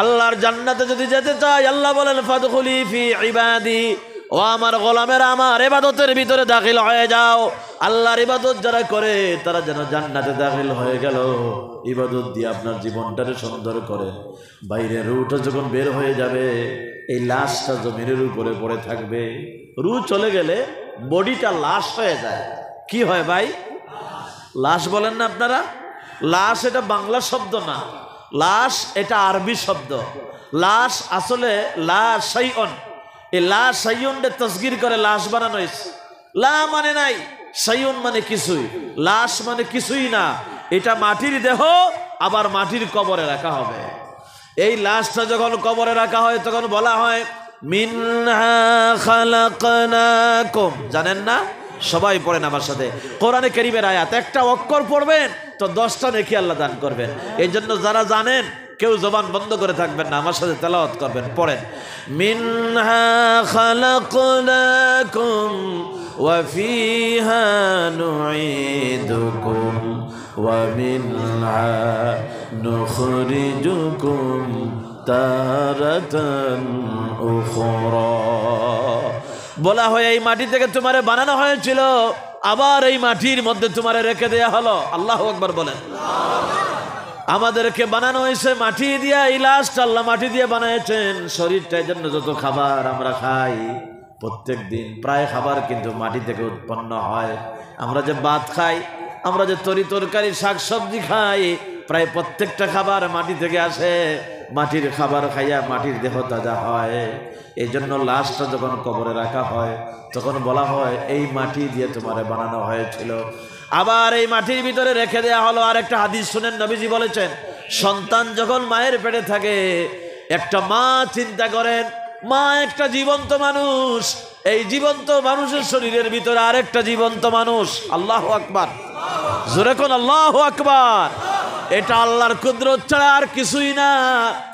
আল্লাহর জান্নাতে যদি যেতে চাই, আল্লাহ বলেন ফাদখুলি ফি ইবাদি, ও আমার গোলামেরা আমার ইবাদতের ভিতরে দাখিল হয়ে যাও। আল্লাহর ইবাদত যারা করে তারা যেন জান্নাতে দাখিল হয়ে গেল। ইবাদত দিয়ে আপনার জীবনটাকে সুন্দর করে। বাইরে রুটা যখন বের হয়ে যাবে, এই লাশটা জমিনের উপরে পড়ে থাকবে। রু চলে গেলে বডিটা লাশ হয়ে যায়। কি হয় ভাই? লাশ বলেন না আপনারা? লাশ এটা বাংলা শব্দ না, লাশ এটা আরবি শব্দ। লাশ আসলে লা শাইউন, এই লা শাইউনকে তাসগীর করে লাশ বানানো হয়েছে। লা মানে নাই, শাইউন মানে কিছুই, লাশ মানে কিছুই না। এটা মাটির দেহ, আবার মাটির কবরে রাখা হবে। এই লাশটা যখন কবরে রাখা হয় তখন বলা হয় মিনহা খালাকনাকুম। জানেন না? সবাই পড়েন আমার সাথে কোরআনে কারীমের আয়াত। একটা অক্ষর পড়বেন তো 10টা নেকি আল্লাহ দান করবেন। এই জন্য যারা জানেন কেউ জবান বন্ধ করে থাকবেন না, আমার সাথে তেলাওয়াত করবেন। পড়েন মিনহা খালাকনাকুম ওয়া ফিহা নুঈদুকুম ওয়া মিনহা নুখরিজুকুম তারাতান উখরা। বলা হয় এই মাটি থেকে তোমারে বানানো হয়েছিল, আবার এই মাটির মধ্যে তোমারে রেখে দেয়া হলো। আল্লাহু আকবার বলেন। আমাদেরকে বানানো হয়েছে মাটি দিয়ে, এই লাশটা আল্লাহ মাটি দিয়ে বানিয়েছেন। শরীরটার জন্য যত খাবার আমরা খাই প্রত্যেক দিন, প্রায় খাবার কিন্তু মাটি থেকে উৎপন্ন হয়। আমরা যে ভাত খাই, আমরা যে তরকারি শাক সবজি খাই, প্রায় প্রত্যেকটা খাবার মাটি থেকে আসে। মাটির খাবার খাইয়া মাটির দেহ তাজা হয়। এই জন্য লাশটা যখন কবরে রাখা হয় তখন বলা হয় এই মাটি দিয়ে তোমারে বানানো হয়েছিল, আবার এই মাটির ভিতরে রেখে দেয়া হলো। আর একটা হাদিস শুনেন, নবীজি বলেছেন সন্তান যখন মায়ের পেটে থাকে, একটা মা চিন্তা করেন, মা একটা জীবন্ত মানুষ, এই জীবন্ত মানুষের শরীরের ভিতরে আরেকটা জীবন্ত মানুষ। আল্লাহু আকবার, জোরে কোন আল্লাহু আকবার। এটা আল্লাহর কুদরত ছাড়া আর কিছুই না।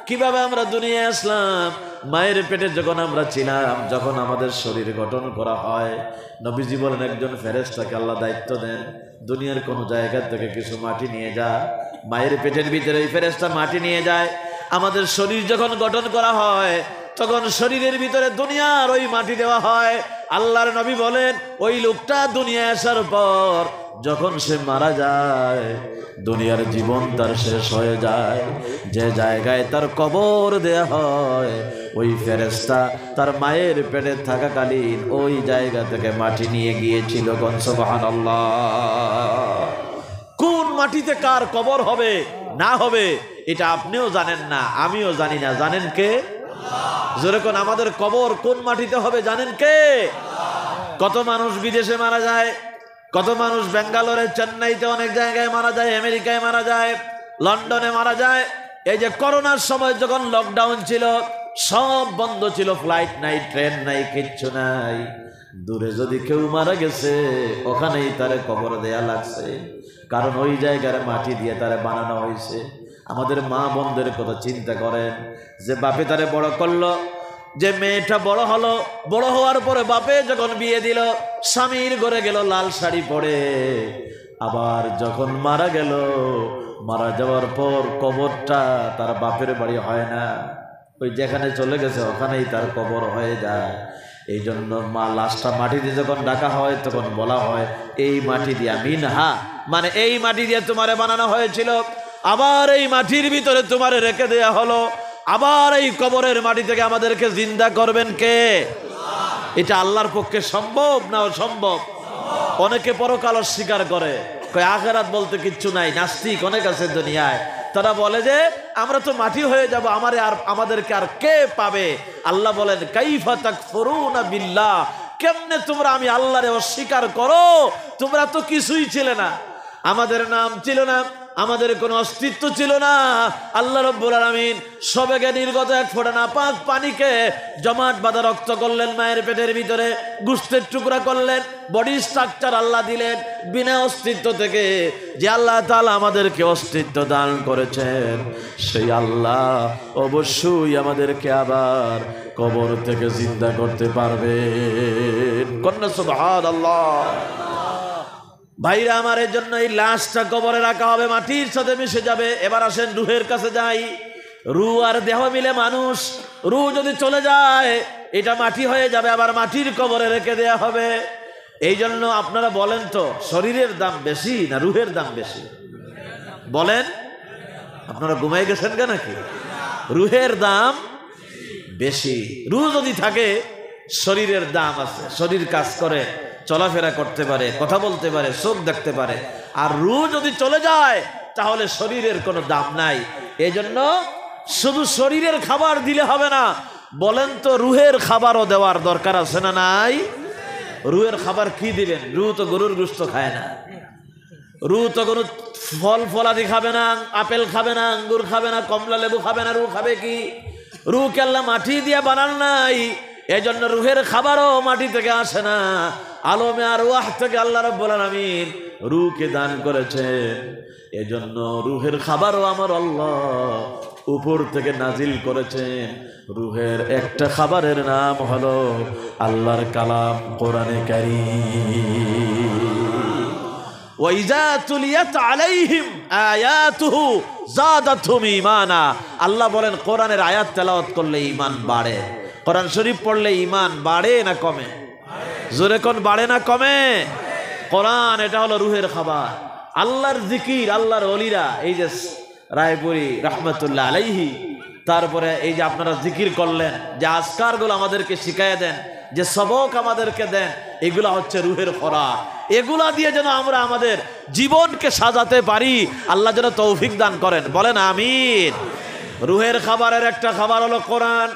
কিভাবে আমরা দুনিয়ায় আসলাম? মায়ের পেটে যখন আমরা ছিলাম, যখন আমাদের শরীর গঠন করা হয়, নবীজি বলেন একজন ফেরেশতাকে আল্লাহ দায়িত্ব দেন, দুনিয়ার কোনো জায়গা থেকে কিছু মাটি নিয়ে যা। মায়ের পেটের ভিতরে এই ফেরেশতা মাটি নিয়ে যায়। আমাদের শরীর যখন গঠন করা হয় তখন শরীরের ভিতরে দুনিয়ার ওই মাটি দেওয়া হয়। আল্লাহর নবী বলেন ওই লোকটা দুনিয়ায় আসার পর যখন সে মারা যায়, দুনিয়ার জীবন তার শেষ হয়ে যায়। যে জায়গায় তার কবর দেয়া হয়, ওই ফেরেশতা তার মায়ের পেটে থাকাকালীন ওই জায়গা থেকে মাটি নিয়ে গিয়েছিল। সুবহানাল্লাহ। কোন মাটিতে কার কবর হবে না হবে এটা আপনিও জানেন না, আমিও জানি না। জানেন কে? যেরকম আমাদের কবর কোন মাটিতে হবে জানেন কে? কত মানুষ বিদেশে মারা যায়, কত মানুষ বেঙ্গালোরে, চেন্নাইতে, অনেক জায়গায় মারা যায়, আমেরিকায় মারা যায়, লন্ডনে মারা যায়। এই যে করোনার সময় যখন লকডাউন ছিল, সব বন্ধ ছিল, ফ্লাইট নাই, ট্রেন নাই, কিচ্ছু নাই। দূরে যদি কেউ মারা গেছে ওখানেই তারে কবর দেয়া লাগছে, কারণ ওই জায়গার মাটি দিয়ে তারে বানানো হয়েছে। আমাদের মা বোনদের কথা চিন্তা করেন, যে বাপে তারে বড় করলো, যে মেয়েটা বড় হলো, বড় হওয়ার পরে বাপে যখন বিয়ে দিল, স্বামীর ঘরে গেল লাল শাড়ি পরে, আবার যখন মারা গেল, মারা যাওয়ার পর কবরটা তার বাপের বাড়ি হয় না, ওই যেখানে চলে গেছে ওখানেই তার কবর হয়ে যায়। এই জন্য মা লাশটা মাটি দিয়ে যখন ডাকা হয় তখন বলা হয় এই মাটি দিয়া, মিনহা মানে এই মাটি দিয়ে তোমারে বানানো হয়েছিল, আবার এই মাটির ভিতরে তোমারে রেখে দেয়া হলো, আবার এই কবরের মাটি থেকে আমাদেরকে জিন্দা করবেন কে? এটা আল্লাহর পক্ষে সম্ভব না অসম্ভব? অনেকে পরকাল অস্বীকার করে, কয় আখিরাত বলতে কিচ্ছু নাই, নাস্তিক অনেক আছে দুনিয়ায়। তারা বলে যে আমরা তো মাটি হয়ে যাব, আমাদেরকে আর কে পাবে? আল্লাহ বলেন কাইফা তাকফুরুনা বিল্লাহ, কেমনে তোমরা আমি আল্লাহরে অস্বীকার করো? তোমরা তো কিছুই ছিলে না, আমাদের নাম ছিল না, আমাদের কোনো অস্তিত্ব ছিল না। আল্লাহ রাব্বুল আলামিন সবেগে নির্গত এক ফোঁটা নাপাক পানিকে জমাট বাঁধা রক্ত করলেন, মায়ের পেটের ভিতরে গোশতের টুকরা করলেন, বডি স্ট্রাকচার আল্লাহ দিলেন বিনা অস্তিত্ব থেকে। যে আল্লাহ তাআলা আমাদেরকে অস্তিত্ব দান করেছেন, সেই আল্লাহ অবশ্যই আমাদেরকে আবার কবর থেকে জিন্দা করতে পারবেন। কন্যা সুবহানাল্লাহ। ভাইরা আমার, এর জন্য এই লাশটা কবরে রাখা হবে, মাটির সাথে মিশে যাবে। এবার আসেন রুহের কাছে যাই। রূহ আর দেহ মিলে মানুষ। রূহ যদি চলে যায় এটা মাটি হয়ে যাবে, আবার মাটির কবরে রেখে দেয়া হবে। এই জন্য আপনারা বলেন তো, শরীরের দাম বেশি না রূহের দাম বেশি? বলেন, আপনারা ঘুমাই গেছেন কেন নাকি? রূহের দাম বেশি। রূহ যদি থাকে শরীরের দাম আছে, শরীর কাজ করে, চলাফেরা করতে পারে, কথা বলতে পারে, চোখ দেখতে পারে। আর রূহ যদি চলে যায় তাহলে শরীরের কোনো দাম নাই। এই জন্য শুধু শরীরের খাবার দিলে হবে না, বলেন তো রূহের খাবারও দেওয়ার দরকার আছে না নাই? রূহের খাবার কি দিবেন? রূহ তো গরুর গোশত খায় না, রূহ তো কোনো ফল ফলাদি খাবে না, আপেল খাবে না, আঙ্গুর খাবে না, কমলা লেবু খাবে না। রূহ খাবে কি? রূহকে আল্লাহ মাটি দিয়ে বানান নাই, এই জন্য রূহের খাবারও মাটি থেকে আসে না। আলমে আর ওয়াহ থেকে আল্লাহ রাব্বুল আলামিন রূহকে দান করেছেন। এজন্য রূহের খাবারও আমার আল্লাহ উপর থেকে নাজিল করেছেন। রূহের একটা খাবারের নাম হলো আল্লাহর কালাম কোরআনে কারীম। ওয়াইজা তুলিয়াত আলাইহিম আয়াতুহু যাদাতহুম ঈমানা। আল্লাহ বলেন কোরআনের আয়াত তেলাওয়াত করলে ঈমান বাড়ে। কোরআন শরীফ পড়লে ঈমান বাড়ে না কমে? জোরে কোন, বাড়ে না কমে? কোরআন এটা হলো রূহের খাবার। আল্লাহর জিকির, আল্লাহর ওলিরা, এই যে রায়পুরি রহমতুল্লাহ আলাইহি, তারপরে এই যে আপনারা জিকির করলেন, যে আজকারগুলো আমাদেরকে শিখাইয়া দেন, যে সবক আমাদেরকে দেন, এগুলা হচ্ছে রূহের খোরাক। এগুলা দিয়ে যেন আমরা আমাদের জীবনকে সাজাতে পারি, আল্লাহ যেন তৌফিক দান করেন। বলেন আমিন। রূহের খাবারের একটা খাবার হলো কোরআন।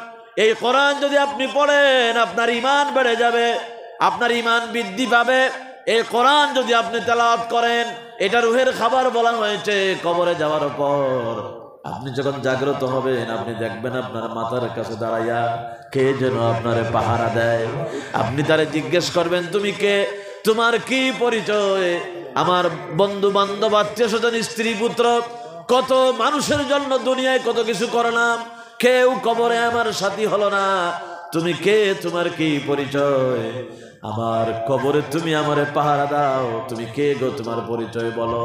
এই কোরআন যদি আপনি পড়েন আপনার ঈমান বেড়ে যাবে, আপনার ঈমান বৃদ্ধি পাবে। এই কোরআন যদি আপনি তেলাওয়াত করেন, এটা রূহের খাবার বলা হয়েছে। কবরে যাওয়ার পর আপনি যখন জাগ্রত হবেন, আপনি দেখবেন আপনার মাথার কাছে দাঁড়াইয়া কে যেন আপনারে পাহারা দেয়। আপনি তারে জিজ্ঞেস করবেন, তুমি কে? তোমার কি পরিচয়? আমার বন্ধু বান্ধব, আত্মীয় স্বজন, স্ত্রী পুত্র, কত মানুষের জন্য দুনিয়ায় কত কিছু করলাম, কেউ কবরে আমার সাথী হলো না। তুমি কে? তোমার কি পরিচয়? আমার কবরে তুমি আমারে পাহারা দাও। তুমি কে গো? তোমার পরিচয় বলো।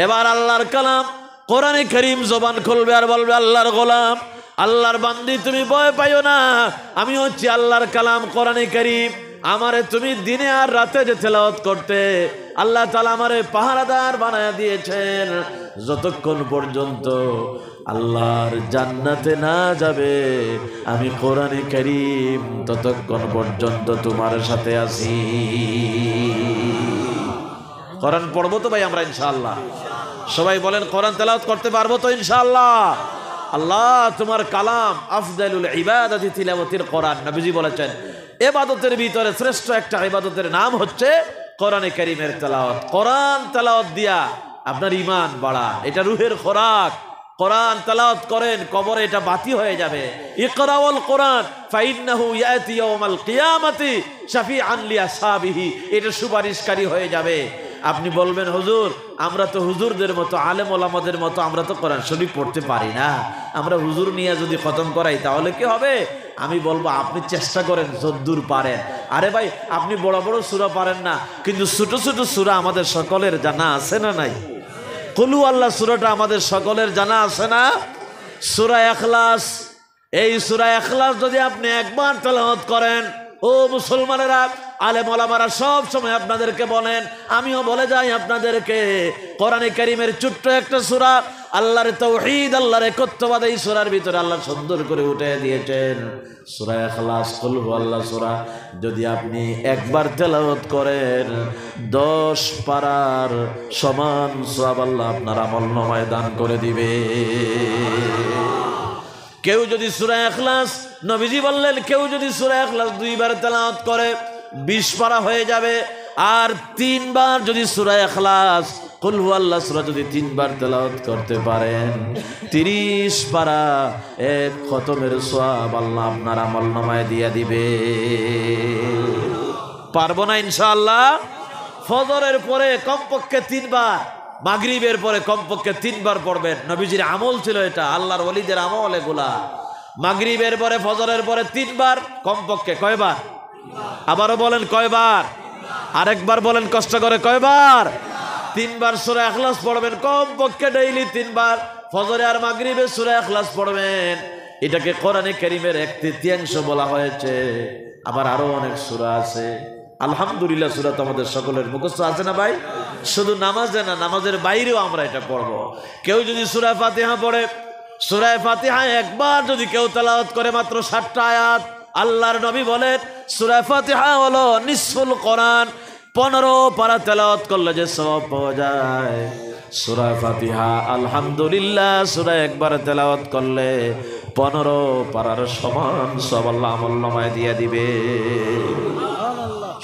এবার আল্লাহর কালাম কোরআনে কারীম জবান খুলবে আর বলবে, আল্লাহর গোলাম, আল্লাহর বান্দি, তুমি ভয় পাইও না, আমি হচ্ছি আল্লাহর কালাম কোরআনে কারীম। আমারে তুমি দিনে আর রাতে যে তেলাওয়াত করতে, আল্লাহ তাআলা আমারে পাহারাদার বানায়া দিয়েছেন। যতক্ষণ পর্যন্ত আল্লাহর জান্নাতে না যাবে আমি কোরআনে কারীম, ততক্ষণ পর্যন্ত তোমার সাথে আছি। কোরআন পড়বো তো ভাই আমরা ইনশাআল্লাহ? সবাই বলেন কোরআন তেলাওয়াত করতে পারবো তো ইনশাআল্লাহ? আল্লাহ তোমার কালাম আফদালুল ইবাদাতি তিলাওয়াতিল কোরআন। নবীজি বলেছেন ইবাদতের ভিতরে শ্রেষ্ঠ একটা ইবাদতের নাম হচ্ছে কোরআনে কারীমের তেলাওয়াত। কোরআন তেলাওয়াত দিয়া আপনার ঈমান বাড়া, এটা রূহের খোরাক। কোরআন তেলাওয়াত করেন, কবরে এটা বাতি হয়ে যাবে। ইকরাউল কোরআন ফাইন্নাহু ইয়াতি ইয়াউমাল কিয়ামাতি শাফিআন লিআসহাবিহি, এটা সুপারিশকারী হয়ে যাবে। আপনি বলবেন, হুজুর আমরা তো হুজুরদের মতো, আলেম ওলামাদের মতো আমরা তো কোরআন শরীফ পড়তে পারি না, আমরা হুজুর নিয়ে যদি খতম করাই তাহলে কি হবে? আমি বলবো আপনি চেষ্টা করেন যদ্দূর পারেন। আরে ভাই, আপনি বড় বড় সূরা পারেন না, কিন্তু ছোট ছোট সূরা আমাদের সকলের জানা আছে না নাই? কুলু আল্লাহ সূরাটা আমাদের সকলের জানা আছে না? সূরা ইখলাস, এই সূরা ইখলাস যদি আপনি একবার তেলাওয়াত করেন, ও মুসলমানেরা, আলেম ওলামারা সব সময় আপনাদেরকে বলেন, আমিও বলে যাই আপনাদেরকে, কোরআনে কারীমের ছোট্ট একটা সূরা, আল্লাহর তাওহীদ, আল্লাহর একত্ববাদ, এই সূরার ভিতরে আল্লাহ সুন্দর করে উঠে দিয়েছেন। সূরা ইখলাস, কুল হুয়াল্লাহ সূরা যদি আপনি একবার তেলাওয়াত করেন, 10 পারার সমান সওয়াব আল্লাহ আপনার আমলনামায় দান করে দিবে। কেউ যদি সূরা ইখলাস, নবীজি বললেন, কেউ যদি সূরা ইখলাস 2 বার তেলাওয়াত করে 20 পারা হয়ে যাবে। আর 3 বার যদি সূরা ইখলাস, কুল হুয়াল্লাহ সূরা যদি 3 বার তেলাওয়াত করতে পারেন, 30 পারা এক খতমের সওয়াব আল্লাহ আপনার আমলনামায় দিয়ে দিবে। পারবো না ইনশাআল্লাহ? ফজরের পরে কমপক্ষে 3 বার, মাগরিবের পরে কমপক্ষে 3 বার পড়বেন। নবীজির আমল ছিল এটা, আল্লাহর ওলিদের আমল এগুলা। মাগরিবের পরে, ফজরের পরে 3 বার কমপক্ষে। কয়বার? আবারও বলেন কয়বার? আরেকবার বলেন কষ্ট করে, কয়বার? 3 বার সূরা ইখলাস পড়বেন কমপক্ষে ডেইলি 3 বার। ফজরে আর মাগরিবে সূরা ইখলাস পড়বেন। এটাকে কোরআনে কারীমের 1/3 বলা হয়েছে। আবার আরো অনেক সূরা আছে। আলহামদুলিল্লাহ, সূরা তো আমাদের সকলের মুখস্থ আছে না ভাই? শুধু নামাজে না, নামাজের বাইরেও আমরা এটা পড়ব। কেউ যদি সূরা ফাতিহা পড়ে, সূরা ফাতিহা একবার যদি কেউ তেলাওয়াত করে, মাত্র 7টা আয়াত, আল্লাহর নবী বলেন সূরা ফাতিহা হলো নিসফুল কোরআন। 15 পারা তেলাওয়াত করলে যে সওয়াব পাওয়া যায়, সূরা ফাতিহা আলহামদুলিল্লাহ সূরা একবার তেলাওয়াত করলে 15 পারার সমান সব আল্লাহ আমলনামায় দিয়ে দিবে।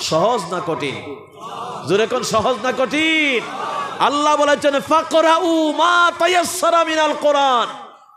সহজ না কঠিন? জোরে কোন সহজ না কঠিন? আল্লাহ বলেছেন ফাকরাউ মা তায়াসসারা মিনাল কোরআন।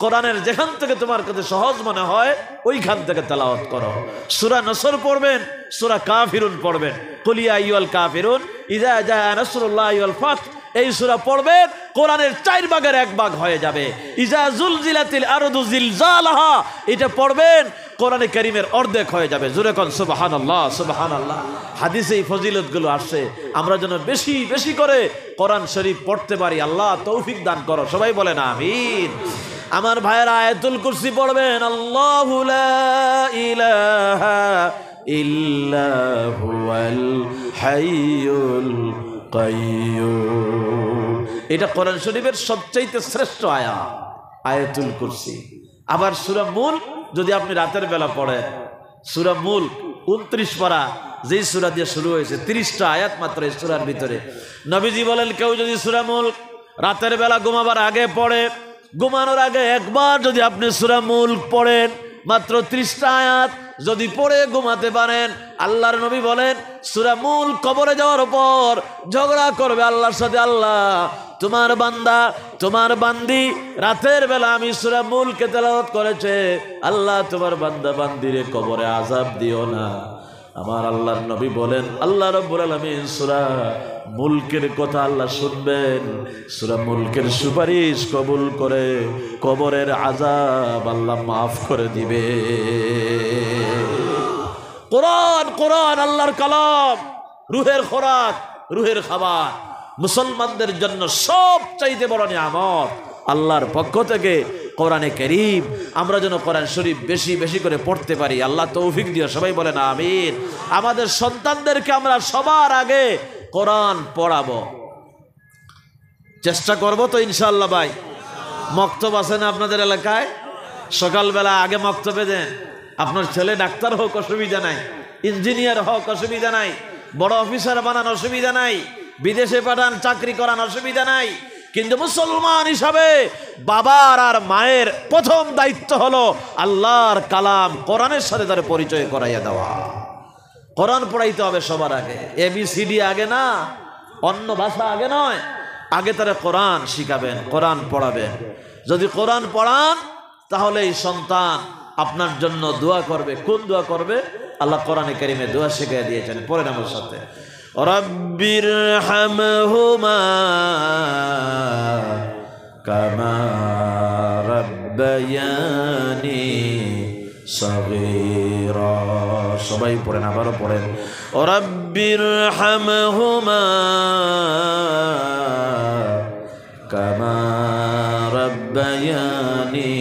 কোরআনের যেখান থেকে তোমার কাছে সহজ মনে হয় ওইখান থেকে তেলাওয়াত করো। সূরা নসর পড়বেন, সূরা কাফিরুন পড়বেন, কুল ইয়া আইয়ুহাল কাফিরুন ইযা জাআ নাসরুল্লাহি ওয়াল ফাত। এই সূরা পড়বেন, কোরআনের 4 ভাগের 1 ভাগ হয়ে যাবে। ইযা জুলজিলাতিল আরদু জিলজালাহা, এটা পড়বেন, কোরআনে কারীমের অর্ধেক হয়ে যাবে। জোরে কোন সুবহানাল্লাহ, সুবহানাল্লাহ। হাদিসে এই ফজিলতগুলো আসছে, আমরা যেন বেশি বেশি করে কোরআন শরীফ পড়তে পারি। আল্লাহ তৌফিক দান করো, সবাই বলেন আমিন। আমার ভাইয়েরা আয়াতুল কুরসি পড়বেন, আল্লাহু লা ইলাহা ইল্লা হুয়াল হাইয়ুল কাইয়্যুম। এটা কোরআন শরীফের সবচাইতে শ্রেষ্ঠ আয়াত, আয়াতুল কুরসি। আবার সূরা মুলক যদি আপনি রাতের বেলা পড়েন, সূরা মুলক 29 পারা, যেই সূরা দিয়ে শুরু হয়েছে, 30টা আয়াত মাত্র এই সূরার ভিতরে। নবীজি বলেন কেউ যদি সূরা মুলক রাতের বেলা ঘুমাবার আগে পড়ে, ঘুমানোর আগে একবার যদি আপনি সূরা মুলক পড়েন, মাত্র 30টা আয়াত যদি পড়ে ঘুমাতে পারেন, আল্লাহর নবী বলেন সূরা মুলক কবরে যাওয়ার পর ঝগড়া করবে আল্লাহর সাথে, আল্লাহ তোমার বান্দা, তোমার বান্দি রাতের বেলা আমি সূরা মুলকে তেলাওয়াত করেছে, আল্লাহ তোমার বান্দা বান্দিরে কবরে আযাব দিও না। আমার আল্লাহর নবী বলেন আল্লাহ রাব্বুল আলামিন সূরা মুলকের কথা আল্লাহ শুনবেন, সূরা মুলকের সুপারিশ কবুল করে কবরের আযাব আল্লাহ মাফ করে দিবে। কোরআন, কোরআন আল্লাহর কালাম, রুহের খোরাক, রুহের খাবার, মুসলমানদের জন্য সবচাইতে বড় নিয়ামত আল্লাহর পক্ষ থেকে কোরআনে কারীম। আমরা যেন কোরআন শরীফ বেশি বেশি করে পড়তে পারি, আল্লাহ তৌফিক দিও, সবাই বলেন আমিন। আমাদের সন্তানদেরকে আমরা সবার আগে কোরআন পড়াবো, চেষ্টা করব তো ইনশাআল্লাহ। ভাই মক্তব আছে না আপনাদের এলাকায়? সকালবেলা আগে মক্তবে দেন। আপনার ছেলে ডাক্তার হোক অসুবিধা নাই, ইঞ্জিনিয়ার হোক অসুবিধা নাই, বড় অফিসার বানান অসুবিধা নাই, বিদেশে পাঠান চাকরি করান অসুবিধা নাই, কিন্তু মুসলমান হিসাবে বাবার আর মায়ের প্রথম দায়িত্ব হলো আল্লাহর কালাম কোরআনের সাথে তার পরিচয় করাইয়া দেওয়া। কোরআন পড়াইতে হবে সবার আগে, ABCD আগে না, অন্য ভাষা আগে নয়, আগে তারা কোরআন শিখাবেন, কোরআন পড়াবেন। যদি কোরআন পড়ান তাহলে এই সন্তান আপনার জন্য দোয়া করবে। কোন দোয়া করবে? আল্লাহ কোরআনে কারীমে দোয়া শিখিয়ে দিয়েছেন, পড়েন আমার সাথে। রব্বিরহামহুমা কামা রাব্বায়ানি সগীরা। সবাই পড়েন, আবারও পড়েন। রব্বিরহামহুমা কামা রাব্বায়ানি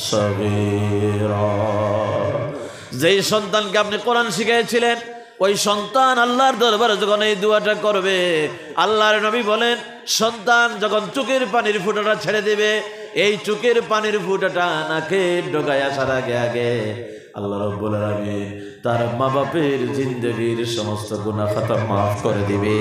সগীরা। যেই সন্তানকে আপনি কোরআন শিখিয়েছিলেন, ওই সন্তান আল্লাহর দরবারে যখন এই দোয়াটা করবে, আল্লাহর নবী বলেন সন্তান যখন চোখের পানির ফোঁটাটা ছেড়ে দেবে, এই চোখের পানির ফোঁটাটা নাকে ঢোকায় আসার আগে আগে আল্লাহ রাব্বুল আলামিন তার মা বাপের জিন্দেগীর সমস্ত গুনাহ খাতা মাফ করে দিবে।